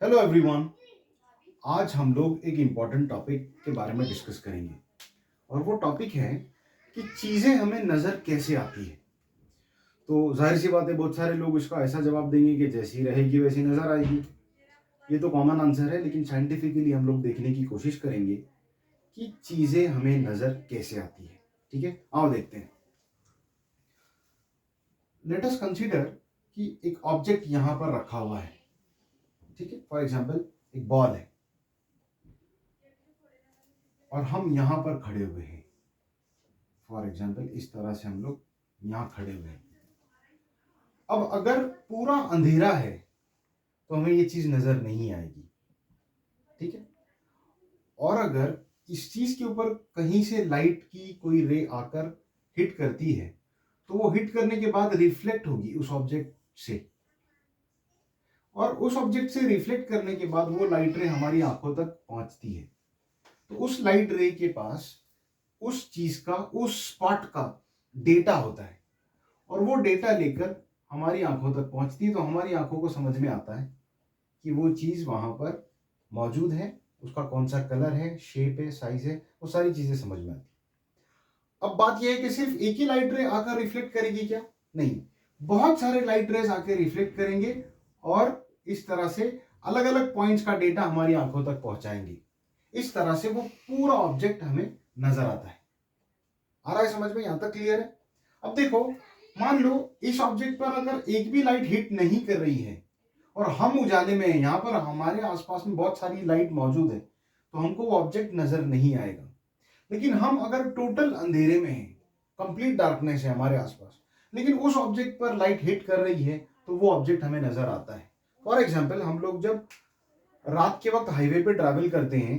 Hello everyone. आज हम लोग एक इम्पॉर्टेंट टॉपिक के बारे में डिस्कस करेंगे और वो टॉपिक है कि चीज़ें हमें नज़र कैसे आती है। तो जाहिर सी बात है, बहुत सारे लोग इसका ऐसा जवाब देंगे कि जैसी रहेगी वैसी नज़र आएगी। ये तो कॉमन आंसर है, लेकिन साइंटिफिकली हम लोग देखने की कोशिश करेंगे कि चीज़ें हमें नज़र कैसे आती है। ठीक है, आओ देखते हैं। लेट अस कंसीडर कि एक ऑब्जेक्ट यहाँ पर रखा हुआ है। ठीक है, फॉर एग्जाम्पल एक बॉल है और हम यहाँ पर खड़े हुए हैं। फॉर एग्जाम्पल इस तरह से हम लोग यहाँ खड़े हुए हैं। अब अगर पूरा अंधेरा है तो हमें ये चीज नजर नहीं आएगी। ठीक है, और अगर इस चीज के ऊपर कहीं से लाइट की कोई रे आकर हिट करती है तो वो हिट करने के बाद रिफ्लेक्ट होगी उस ऑब्जेक्ट से, और उस ऑब्जेक्ट से रिफ्लेक्ट करने के बाद वो लाइट रे हमारी आंखों तक पहुंचती है। तो उस लाइट रे के पास उस चीज का, उस स्पॉट का डेटा होता है और वो डेटा लेकर हमारी आंखों तक पहुंचती है। तो हमारी आंखों को समझ में आता है कि वो चीज वहां पर मौजूद है, उसका कौन सा कलर है, शेप है, साइज है, वो सारी चीजें समझ में आती है। अब बात यह है कि सिर्फ एक ही लाइट रे आकर रिफ्लेक्ट करेगी क्या? नहीं, बहुत सारे लाइट रेज आकर रिफ्लेक्ट करेंगे और इस तरह से अलग अलग पॉइंट्स का डेटा हमारी आंखों तक पहुंचाएंगे। इस तरह से वो पूरा ऑब्जेक्ट हमें नजर आता है। आ रहा है समझ में? यहां तक क्लियर है? अब देखो, मान लो इस ऑब्जेक्ट पर अगर एक भी लाइट हिट नहीं कर रही है और हम उजाले में हैं, यहाँ पर हमारे आसपास में बहुत सारी लाइट मौजूद है, तो हमको वो ऑब्जेक्ट नजर नहीं आएगा। लेकिन हम अगर टोटल अंधेरे में हैं, कंप्लीट डार्कनेस है हमारे आसपास, लेकिन उस ऑब्जेक्ट पर लाइट हिट कर रही है तो वो ऑब्जेक्ट हमें नजर आता है। फॉर एग्जाम्पल, हम लोग जब रात के वक्त हाईवे पे ट्रैवल करते हैं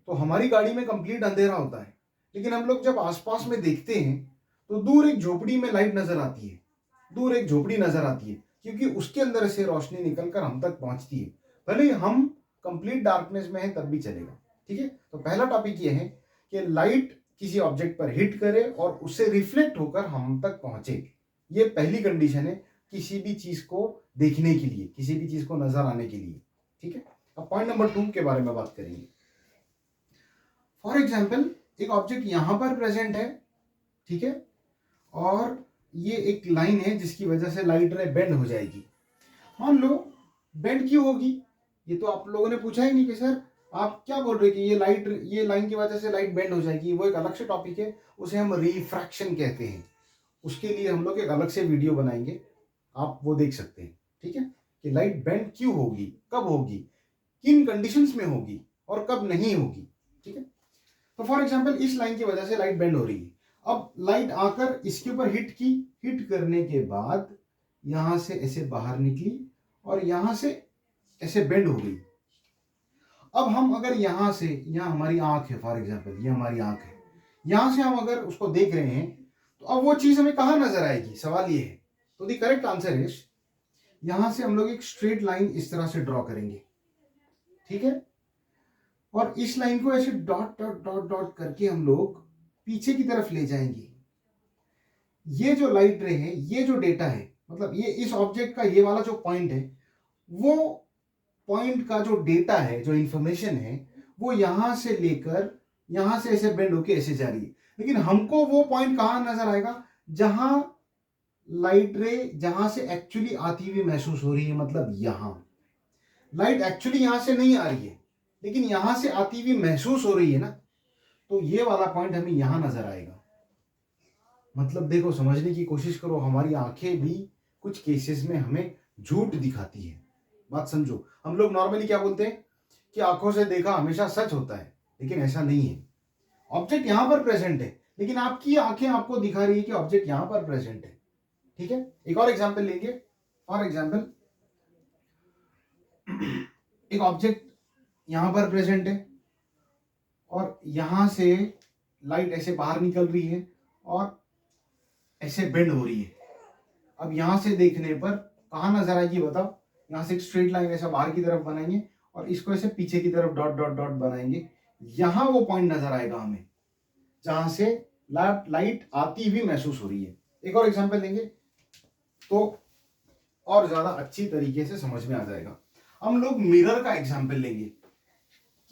तो हमारी गाड़ी में कंप्लीट अंधेरा होता है, लेकिन हम लोग जब आसपास में देखते हैं तो दूर एक झोपड़ी में लाइट नजर आती है, दूर एक झोपड़ी नजर आती है, क्योंकि उसके अंदर से रोशनी निकलकर हम तक पहुंचती है। भले हम कंप्लीट डार्कनेस में है तब भी चलेगा। ठीक है, तो पहला टॉपिक ये है कि लाइट किसी ऑब्जेक्ट पर हिट करे और उससे रिफ्लेक्ट होकर हम तक पहुंचे। ये पहली कंडीशन है किसी भी चीज को देखने के लिए, किसी भी चीज को नजर आने के लिए। ठीक है, अब पॉइंट नंबर 2 के बारे में बात करेंगे। फॉर एग्जाम्पल, एक ऑब्जेक्ट यहां पर प्रेजेंट है, ठीक है, और ये एक लाइन है जिसकी वजह से लाइट रे बेंड हो जाएगी। मान लो बेंड क्यों होगी, ये तो आप लोगों ने पूछा ही नहीं कि सर आप क्या बोल रहे कि ये लाइन की वजह से लाइट बेंड हो जाएगी। वो एक अलग से टॉपिक है, उसे हम रिफ्रैक्शन कहते हैं। उसके लिए हम लोग एक अलग से वीडियो बनाएंगे, आप वो देख सकते हैं। ठीक है, कि लाइट बेंड क्यों होगी, कब होगी, किन कंडीशंस में होगी और कब नहीं होगी। ठीक है, तो फॉर एग्जाम्पल इस लाइन की वजह से लाइट बेंड हो रही है। अब लाइट आकर इसके ऊपर हिट की, हिट करने के बाद यहां से ऐसे बाहर निकली और यहां से ऐसे बेंड हो गई। अब हम अगर यहां से, यहां हमारी आंख है, फॉर एग्जाम्पल ये हमारी आंख है, यहां से हम अगर उसको देख रहे हैं तो अब वो चीज हमें कहां नजर आएगी, सवाल ये है। तो द करेक्ट आंसर इज, यहां से हम लोग एक स्ट्रेट लाइन इस तरह से ड्रॉ करेंगे। ठीक है, और इस लाइन को ऐसे डॉट डॉट डॉट डॉट करके हम लोग पीछे की तरफ ले जाएंगे। ये जो लाइट रे है, ये जो डेटा है, मतलब ये इस ऑब्जेक्ट का ये वाला जो पॉइंट है, वो पॉइंट का जो डेटा है, जो इंफॉर्मेशन है, वो यहां से लेकर यहां से ऐसे बेंड होके ऐसे जा रही है। लेकिन हमको वो पॉइंट कहां नजर आएगा, जहां लाइट रे जहां से एक्चुअली आती हुई महसूस हो रही है। मतलब यहां लाइट एक्चुअली यहां से नहीं आ रही है, लेकिन यहां से आती हुई महसूस हो रही है ना, तो ये वाला पॉइंट हमें यहां नजर आएगा। मतलब देखो, समझने की कोशिश करो, हमारी आंखें भी कुछ केसेस में हमें झूठ दिखाती है। बात समझो, हम लोग नॉर्मली क्या बोलते हैं कि आंखों से देखा हमेशा सच होता है, लेकिन ऐसा नहीं है। ऑब्जेक्ट यहां पर प्रेजेंट है, लेकिन आपकी आंखें आपको दिखा रही है कि ऑब्जेक्ट यहां पर प्रेजेंट है। ठीक है, एक और एग्जाम्पल लेंगे। फॉर एग्जाम्पल, एक ऑब्जेक्ट यहां पर प्रेजेंट है और यहां से लाइट ऐसे बाहर निकल रही है और ऐसे बेंड हो रही है। अब यहां से देखने पर कहां नजर आएगी बताओ? यहां से एक स्ट्रेट लाइन ऐसा बाहर की तरफ बनाएंगे और इसको ऐसे पीछे की तरफ डॉट डॉट डॉट बनाएंगे। यहां वो पॉइंट नजर आएगा हमें जहां से लाइट आती हुई महसूस हो रही है। एक और एग्जांपल लेंगे तो और ज्यादा अच्छी तरीके से समझ में आ जाएगा। हम लोग मिरर का एग्जाम्पल लेंगे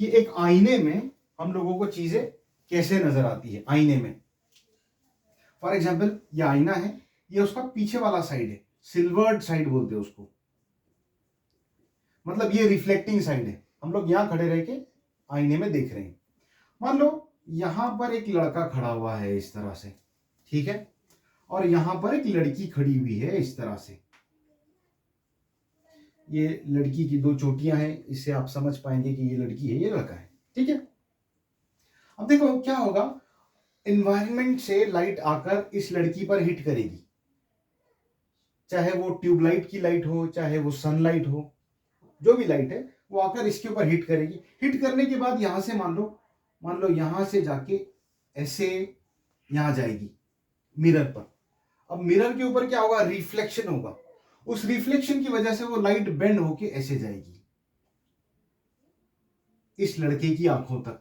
कि एक आईने में हम लोगों को चीजें कैसे नजर आती है आईने में। फॉर एग्जाम्पल ये आईना है, ये उसका पीछे वाला साइड है, सिल्वर्ड साइड बोलते हैं उसको, मतलब ये रिफ्लेक्टिंग साइड है। हम लोग यहां खड़े रह के आईने में देख रहे हैं। मान लो यहां पर एक लड़का खड़ा हुआ है इस तरह से, ठीक है, और यहां पर एक लड़की खड़ी हुई है इस तरह से। ये लड़की की दो चोटियां हैं, इससे आप समझ पाएंगे कि ये लड़की है ये लड़का है, ठीक है। अब देखो क्या होगा, एनवायरनमेंट से लाइट आकर इस लड़की पर हिट करेगी, चाहे वो ट्यूबलाइट की लाइट हो, चाहे वो सनलाइट हो, जो भी लाइट है वो आकर इसके ऊपर हिट करेगी। हिट करने के बाद यहां से मान लो यहां से जाके ऐसे यहां जाएगी मिरर पर। अब मिरर के ऊपर क्या होगा, रिफ्लेक्शन होगा, उस रिफ्लेक्शन की वजह से वो लाइट बेंड होके ऐसे जाएगी इस लड़के की आंखों तक।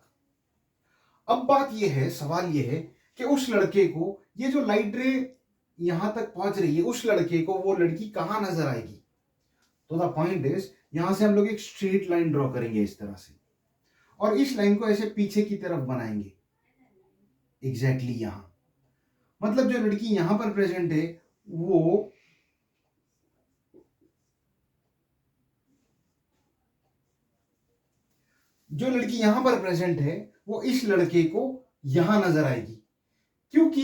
अब बात यह है, सवाल यह है कि उस लड़के को ये जो लाइट रे यहां तक पहुंच रही है, उस लड़के को वो लड़की कहां नजर आएगी। तो द पॉइंट इज, यहां से हम लोग एक स्ट्रेट लाइन ड्रॉ करेंगे इस तरह से, और इस लाइन को ऐसे पीछे की तरफ बनाएंगे एग्जैक्टली यहां। मतलब जो लड़की यहां पर प्रेजेंट है वो जो लड़की यहां पर प्रेजेंट है वो इस लड़के को यहां नजर आएगी, क्योंकि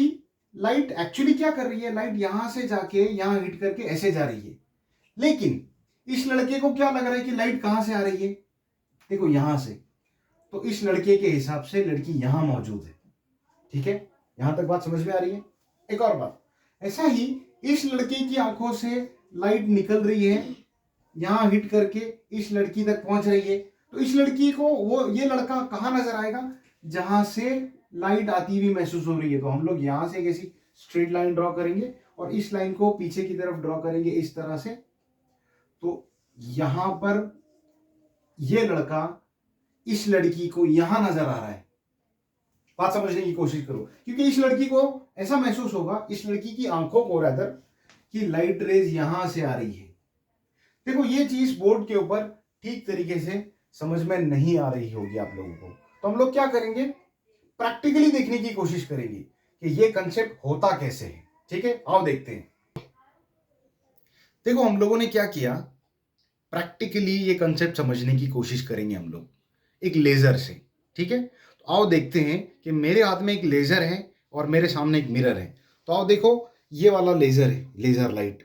लाइट एक्चुअली क्या कर रही है, लाइट यहां से जाके यहां हिट करके ऐसे जा रही है, लेकिन इस लड़के को क्या लग रहा है कि लाइट कहां से आ रही है, देखो यहां से। तो इस लड़के के हिसाब से लड़की यहां मौजूद है, ठीक है। यहां तक बात समझ में आ रही है। एक और बात, ऐसा ही इस लड़के की आंखों से लाइट निकल रही है, यहां हिट करके इस लड़की तक पहुंच रही है, तो इस लड़की को वो ये लड़का कहां नजर आएगा, जहां से लाइट आती हुई महसूस हो रही है। तो हम लोग यहां से एक ऐसी स्ट्रेट लाइन ड्रॉ करेंगे और इस लाइन को पीछे की तरफ ड्रॉ करेंगे इस तरह से। तो यहां पर ये लड़का इस लड़की को यहां नजर आ रहा है। बात समझने की कोशिश करो, क्योंकि इस लड़की को ऐसा महसूस होगा, इस लड़की की आंखों को रादर, कि लाइट रेज यहां से आ रही है। देखो ये चीज बोर्ड के ऊपर ठीक तरीके से समझ में नहीं आ रही होगी आप लोगों को, तो हम लोग क्या करेंगे, प्रैक्टिकली देखने की कोशिश करेंगे कि ये कंसेप्ट होता कैसे है, ठीक है। आओ देखते हैं। देखो हम लोगों ने क्या किया, प्रैक्टिकली ये कंसेप्ट समझने की कोशिश करेंगे हम लोग एक लेजर से, ठीक है। तो आओ देखते हैं कि मेरे हाथ में एक लेजर है और मेरे सामने एक मिरर है। तो आओ देखो, ये वाला लेजर है, लेजर लाइट,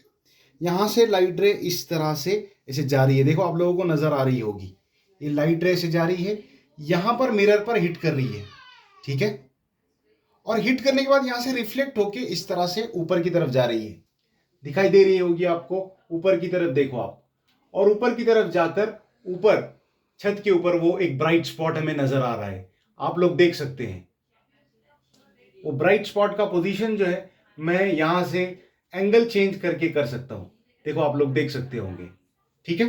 यहां से लाइट रे इस तरह से ऐसे जा रही है, देखो आप लोगों को नजर आ रही होगी, ये लाइट रे से जा रही है, यहां पर मिरर पर हिट कर रही है, ठीक है। और हिट करने के बाद यहां से रिफ्लेक्ट होके इस तरह से ऊपर की तरफ जा रही है, दिखाई दे रही होगी आपको, ऊपर की तरफ देखो आप, और ऊपर की तरफ जाकर ऊपर छत के ऊपर वो एक ब्राइट स्पॉट हमें नजर आ रहा है, आप लोग देख सकते हैं। वो ब्राइट स्पॉट का पोजीशन जो है मैं यहां से एंगल चेंज करके कर सकता हूं, देखो आप लोग देख सकते होंगे, ठीक है।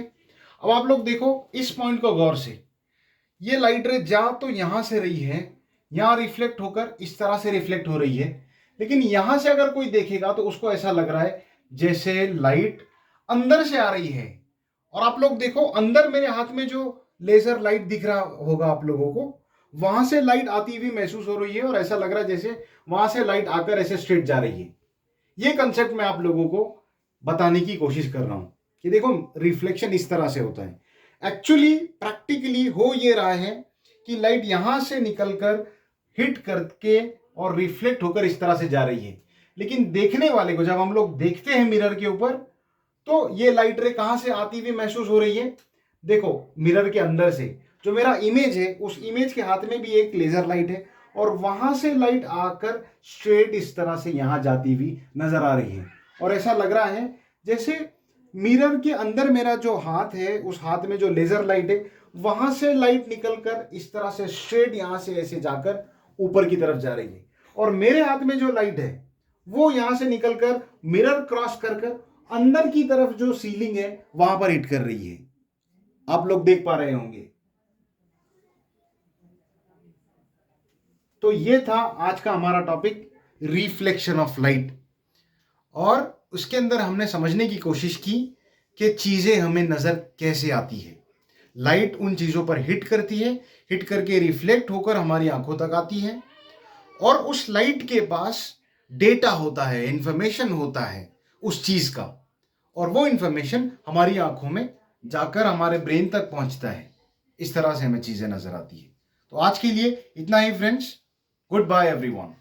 अब आप लोग देखो इस पॉइंट को गौर से, ये लाइट रे जा तो यहां से रही है, यहां रिफ्लेक्ट होकर इस तरह से रिफ्लेक्ट हो रही है, लेकिन यहां से अगर कोई देखेगा तो उसको ऐसा लग रहा है जैसे लाइट अंदर से आ रही है। और आप लोग देखो अंदर मेरे हाथ में जो लेजर लाइट दिख रहा होगा आप लोगों को, वहां से लाइट आती हुई महसूस हो रही है और ऐसा लग रहा है जैसे वहां से लाइट आकर ऐसे स्ट्रेट जा रही है। ये कंसेप्ट मैं आप लोगों को बताने की कोशिश कर रहा हूं कि देखो रिफ्लेक्शन इस तरह से होता है। एक्चुअली प्रैक्टिकली हो ये रहा है कि लाइट यहां से निकलकर हिट करके और रिफ्लेक्ट होकर इस तरह से जा रही है, लेकिन देखने वाले को जब हम लोग देखते हैं मिरर के ऊपर, तो ये लाइट रे कहां से आती हुई महसूस हो रही है, देखो मिरर के अंदर से, जो मेरा इमेज है उस इमेज के हाथ में भी एक लेजर लाइट है, और वहां से लाइट आकर स्ट्रेट इस तरह से यहां जाती हुई नजर आ रही है। और ऐसा लग रहा है जैसे मिरर के अंदर मेरा जो हाथ है, उस हाथ में जो लेजर लाइट है, वहां से लाइट निकलकर इस तरह से स्ट्रेट यहां से ऐसे जाकर ऊपर की तरफ जा रही है, और मेरे हाथ में जो लाइट है वो यहां से निकलकर मिरर क्रॉस कर अंदर की तरफ जो सीलिंग है वहां पर हिट कर रही है। आप लोग देख पा रहे होंगे। तो ये था आज का हमारा टॉपिक, रिफ्लेक्शन ऑफ लाइट, और उसके अंदर हमने समझने की कोशिश की कि चीजें हमें नजर कैसे आती है। लाइट उन चीज़ों पर हिट करती है, हिट करके रिफ्लेक्ट होकर हमारी आंखों तक आती है, और उस लाइट के पास डेटा होता है, इंफॉर्मेशन होता है उस चीज़ का, और वो इंफॉर्मेशन हमारी आंखों में जाकर हमारे ब्रेन तक पहुंचता है। इस तरह से हमें चीज़ें नज़र आती है। तो आज के लिए इतना ही फ्रेंड्स, गुड बाय एवरीवन।